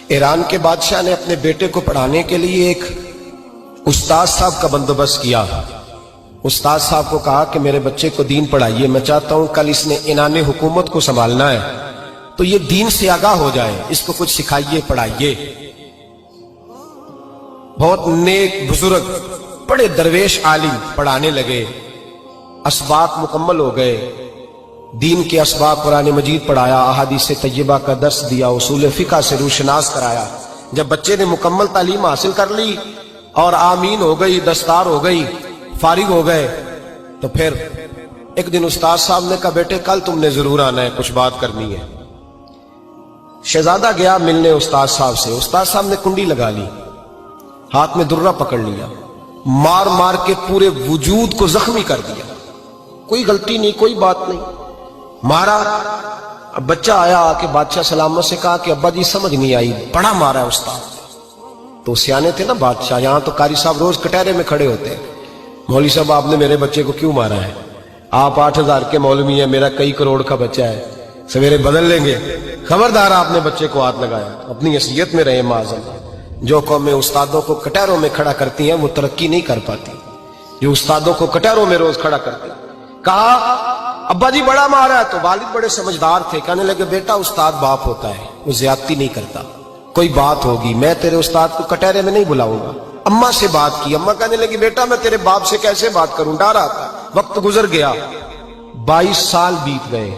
ایران کے بادشاہ نے اپنے بیٹے کو پڑھانے کے لیے ایک استاد صاحب کا بندوبست کیا۔ استاد صاحب کو کہا کہ میرے بچے کو دین پڑھائیے، میں چاہتا ہوں کل اس نے عنان حکومت کو سنبھالنا ہے تو یہ دین سے آگاہ ہو جائے، اس کو کچھ سکھائیے، پڑھائیے۔ بہت نیک بزرگ بڑے درویش عالم پڑھانے لگے، اسباق مکمل ہو گئے، دین کے اسباق قرآن مجید پڑھایا، احادیث طیبہ کا درس دیا، اصول فقہ سے روشناس کرایا۔ جب بچے نے مکمل تعلیم حاصل کر لی اور آمین ہو گئی، دستار ہو گئی، فارغ ہو گئے، تو پھر ایک دن استاد صاحب نے کہا بیٹے کل تم نے ضرور آنا ہے، کچھ بات کرنی ہے۔ شہزادہ گیا ملنے استاد صاحب سے، استاد صاحب نے کنڈی لگا لی، ہاتھ میں درہ پکڑ لیا، مار مار کے پورے وجود کو زخمی کر دیا، کوئی غلطی نہیں، کوئی بات نہیں، مارا۔ اب بچہ آیا آ کے بادشاہ سلامت سے کہا کہ ابا جی سمجھ نہیں آئی، بڑا مارا ہے استاد۔ تو سیانے تھے نا بادشاہ، یہاں تو قاری صاحب روز کٹہرے میں کھڑے ہوتے ہیں، مولوی صاحب آپ نے میرے بچے کو کیوں مارا ہے؟ آپ 8,000 کے مولوی ہیں، میرا کئی کروڑ کا بچہ ہے، سویرے بدل لیں گے، خبردار آپ نے بچے کو ہاتھ لگایا، اپنی حیثیت میں رہے معاذ۔ جو قومیں استادوں کو کٹہروں میں کھڑا کرتی ہیں وہ ترقی نہیں کر پاتی، جو استادوں کو کٹہروں میں روز کھڑا کرتے ہیں۔ کہا ابا جی بڑا مارا ہے، تو والد بڑے سمجھدار تھے، کہنے لگے بیٹا استاد باپ ہوتا ہے، وہ زیادتی نہیں کرتا، کوئی بات ہوگی میں تیرے استاد کو کٹہرے میں نہیں بلاؤں گا۔ اماں سے بات کی، اماں کہنے لگی بیٹا میں تیرے باپ سے کیسے بات کروں، ڈر آتا۔ وقت گزر گیا، 22 سال بیت گئے،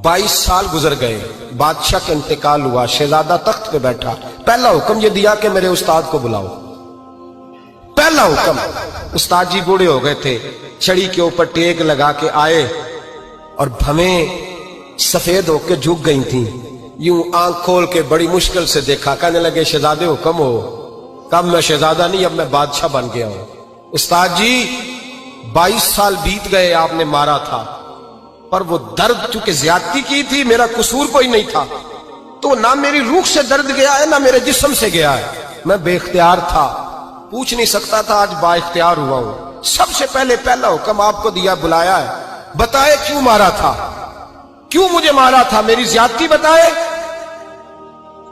22 سال گزر گئے، بادشاہ کا انتقال ہوا، شہزادہ تخت پہ بیٹھا، پہلا حکم یہ دیا کہ میرے استاد کو بلاؤ، پہلا حکم۔ استاد جی بوڑھے ہو گئے تھے، چھڑی کے اوپر ٹیک لگا کے آئے اور بھویں سفید ہو کے جھک گئی تھیں، یوں آنکھ کھول کے بڑی مشکل سے دیکھا، کہنے لگے شہزادے حکم ہو۔ کب میں شہزادہ نہیں، اب میں بادشاہ بن گیا ہوں۔ استاد جی 22 سال بیت گئے، آپ نے مارا تھا، پر وہ درد چونکہ زیادتی کی تھی، میرا قصور کوئی نہیں تھا، تو نہ میری روح سے درد گیا ہے نہ میرے جسم سے گیا ہے، میں بے اختیار تھا، پوچھ نہیں سکتا تھا، آج با اختیار ہوا ہوں۔ سب سے پہلے پہلا حکم آپ کو دیا، بلایا ہے، بتائے کیوں مارا تھا، کیوں مجھے مارا تھا، میری زیادتی بتائے۔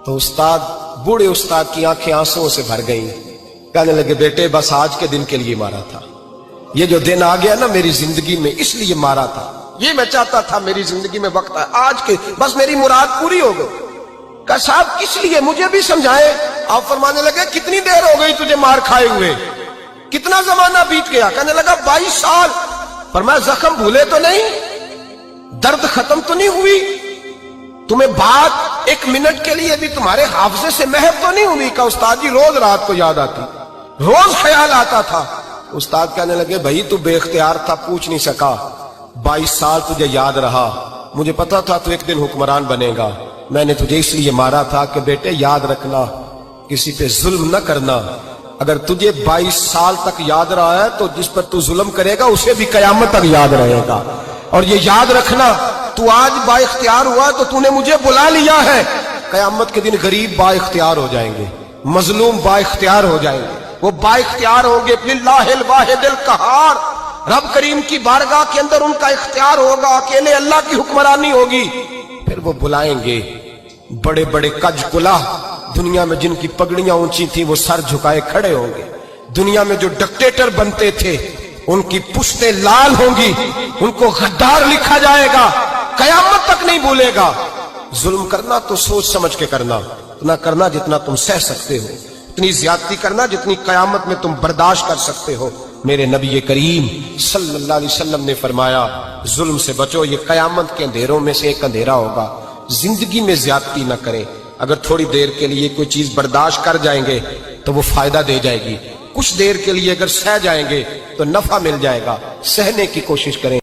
تو استاد، بوڑھے استاد کی آنکھیں آنسوں سے بھر گئیں، کہنے لگے بیٹے بس آج کے دن کے لیے مارا تھا، یہ جو دن آ گیا نا میری زندگی میں اس لیے مارا تھا، یہ میں چاہتا تھا میری زندگی میں وقت ہے، آج کے بس میری مراد پوری ہو گئی۔ کہا صاحب کس لیے، مجھے بھی سمجھائے۔ آپ فرمانے لگے کتنی دیر ہو گئی تجھے مار کھائے ہوئے، کتنا زمانہ بیت گیا؟ کہنے لگا 22 سال۔ فرمایا زخم بھولے تو نہیں، درد ختم تو نہیں ہوئی، تمہیں بات ایک منٹ کے لیے بھی تمہارے حافظے سے محو تو نہیں ہوئی؟ کہا استاد جی روز رات کو یاد آتی، روز خیال آتا تھا۔ استاد کہنے لگے بھائی تو بے اختیار تھا، پوچھ نہیں سکا، 22 سال تجھے یاد رہا، مجھے پتا تھا تو ایک دن حکمران بنے گا، میں نے تجھے اس لیے مارا تھا کہ بیٹے یاد رکھنا، کسی پہ ظلم نہ کرنا، اگر تجھے 22 سال تک یاد رہا ہے تو جس پر تو ظلم کرے گا اسے بھی قیامت تک یاد رہے گا، اور یہ یاد رکھنا تو آج با اختیار ہوا تو تو نے مجھے بلا لیا ہے، قیامت کے دن غریب با اختیار ہو جائیں گے، مظلوم با اختیار ہو جائیں گے، وہ با اختیار ہوں گے، للہ الواحد القہار، رب کریم کی بارگاہ کے اندر ان کا اختیار ہوگا، اکیلے اللہ کی حکمرانی ہوگی۔ پھر وہ بلائیں گے بڑے بڑے کج کلا، دنیا میں جن کی پگڑیاں اونچی تھیں وہ سر جھکائے کھڑے ہوں گے، دنیا میں جو ڈکٹیٹر بنتے تھے ان کی پشتیں لال ہوں گی، ان کو غدار لکھا جائے گا، قیامت تک نہیں بھولے گا۔ ظلم کرنا تو سوچ سمجھ کے کرنا، اتنا کرنا جتنا تم سہ سکتے ہو، اتنی زیادتی کرنا جتنی قیامت میں تم برداشت کر سکتے ہو۔ میرے نبی کریم صلی اللہ علیہ وسلم نے فرمایا ظلم سے بچو، یہ قیامت کے اندھیروں میں سے ایک اندھیرا ہوگا۔ زندگی میں زیادتی نہ کریں، اگر تھوڑی دیر کے لیے کوئی چیز برداشت کر جائیں گے تو وہ فائدہ دے جائے گی، کچھ دیر کے لیے اگر سہ جائیں گے تو نفع مل جائے گا، سہنے کی کوشش کریں۔